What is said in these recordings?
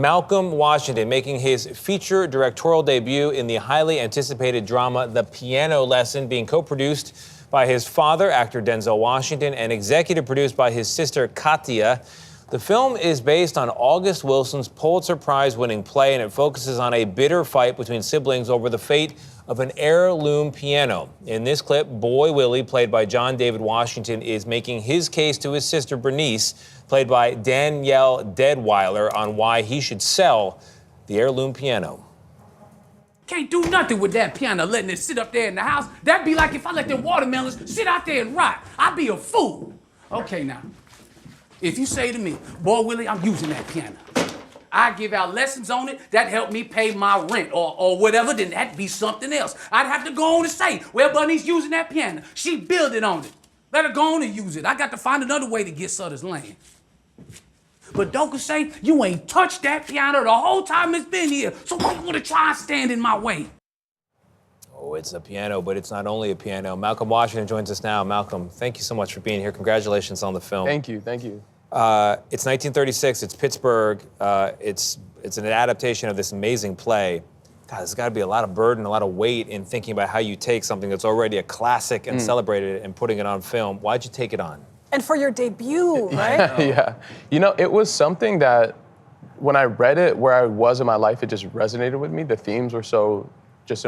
Malcolm Washington making his feature directorial debut in the highly anticipated drama The Piano Lesson, being co-produced by his father, actor Denzel Washington, and executive produced by his sister Katia. The film is based on August Wilson's Pulitzer Prize-winning play, and it focuses on a bitter fight between siblings over the fate of an heirloom piano. In this clip, Boy Willie, played by John David Washington, is making his case to his sister Bernice, played by Danielle Deadweiler, on why he should sell the heirloom piano. Can't do nothing with that piano, letting it sit up there in the house. That'd be like if I let them watermelons sit out there and rot. I'd be a fool. Okay, now, if you say to me, boy, Willie, I'm using that piano. I give out lessons on it, that help me pay my rent or whatever, then that'd be something else. I'd have to go on and say, well, Bunny's using that piano. She building on it. Let her go on and use it. I got to find another way to get Sutter's land. But Doka say, you ain't touched that piano the whole time it's been here, so why you want to try and stand in my way? Oh, it's a piano, but it's not only a piano. Malcolm Washington joins us now. Malcolm, thank you so much for being here. Congratulations on the film. Thank you, thank you. It's 1936, it's Pittsburgh. It's an adaptation of this amazing play. God, there's got to be a lot of burden, a lot of weight in thinking about how you take something that's already a classic and celebrated and putting it on film. Why'd you take it on? And for your debut, right? Yeah. You know, it was something that when I read it, where I was in my life, it just resonated with me. The themes were so just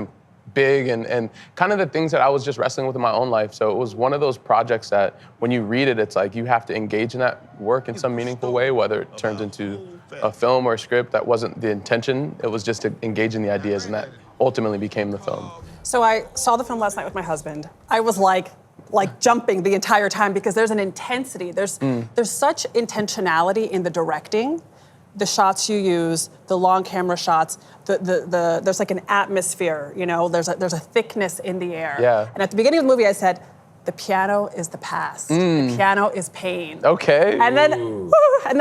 big and kind of the things that I was just wrestling with in my own life. So it was one of those projects that when you read it, it's like you have to engage in that work in some meaningful way, whether it turns into a film or a script. That wasn't the intention. It was just to engage in the ideas, and that ultimately became the film. So I saw the film last night with my husband. I was like jumping the entire time because there's an intensity. There's such intentionality in the directing, the shots you use, the long camera shots, there's like an atmosphere, you know, there's a thickness in the air. Yeah. And at the beginning of the movie I said, the piano is the past. The piano is pain. Okay. And then, and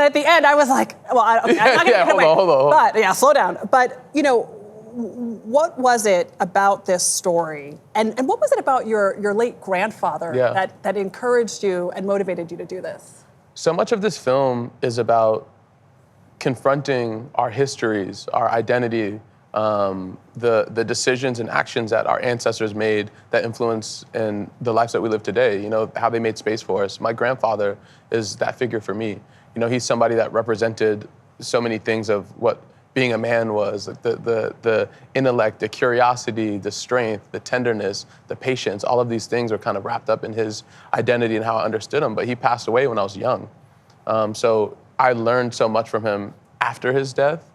then at the end I was like, well, I'm not gonna yeah, hold on. But yeah, slow down. But you know, what was it about this story, and what was it about your late grandfather that encouraged you and motivated you to do this? So much of this film is about confronting our histories, our identity, the decisions and actions that our ancestors made that influence in the lives that we live today, you know, how they made space for us. My grandfather is that figure for me. You know, he's somebody that represented so many things of what being a man was, like the intellect, the curiosity, the strength, the tenderness, the patience. All of these things are kind of wrapped up in his identity and how I understood him. But he passed away when I was young. So I learned so much from him after his death.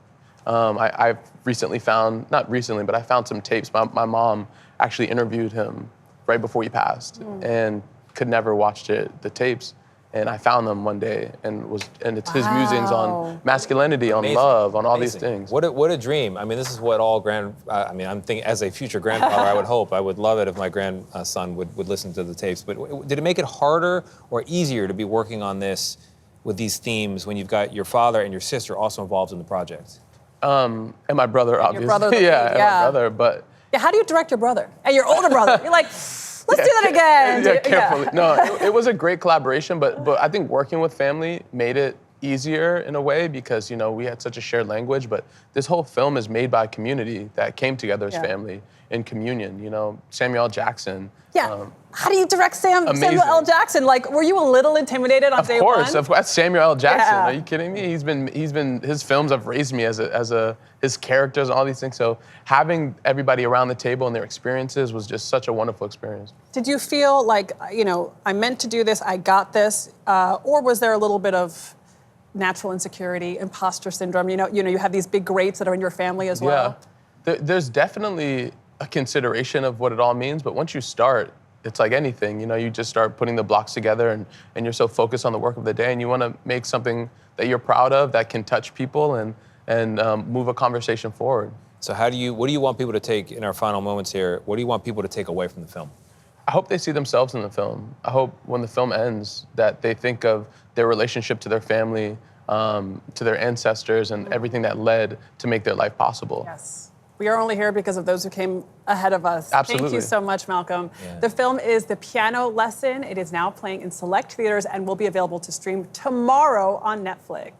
I've recently found, not recently, but I found some tapes. My mom actually interviewed him right before he passed and could never watch the tapes. And I found them one day, and it's his musings on masculinity, on love, on all these things. What a dream! I mean, this is what all I'm thinking as a future grandfather, I would hope. I would love it if my grandson would listen to the tapes. But did it make it harder or easier to be working on this with these themes when you've got your father and your sister also involved in the project? And my brother, obviously. Your brother, and my brother, but yeah. How do you direct your brother and your older brother? You're like, let's do that again. Yeah, carefully. No, it was a great collaboration, but I think working with family made it easier in a way because, you know, we had such a shared language, but this whole film is made by a community that came together as family in communion, you know, Samuel L. Jackson. Yeah. How do you direct Samuel L. Jackson? Like, were you a little intimidated on day one? Of course, Samuel L. Jackson. Are you kidding me? He's been his films have raised me as his characters and all these things. So having everybody around the table and their experiences was just such a wonderful experience. Did you feel like, you know, I meant to do this, I got this, or was there a little bit of natural insecurity, imposter syndrome? You know, you have these big greats that are in your family as well. Yeah, there's definitely a consideration of what it all means, but once you start, it's like anything, you know, you just start putting the blocks together and you're so focused on the work of the day and you want to make something that you're proud of that can touch people and move a conversation forward. So what do you want people to take in our final moments here? What do you want people to take away from the film? I hope they see themselves in the film. I hope when the film ends that they think of their relationship to their family, to their ancestors and everything that led to make their life possible. Yes. We are only here because of those who came ahead of us. Absolutely. Thank you so much, Malcolm. Yeah. The film is The Piano Lesson. It is now playing in select theaters and will be available to stream tomorrow on Netflix.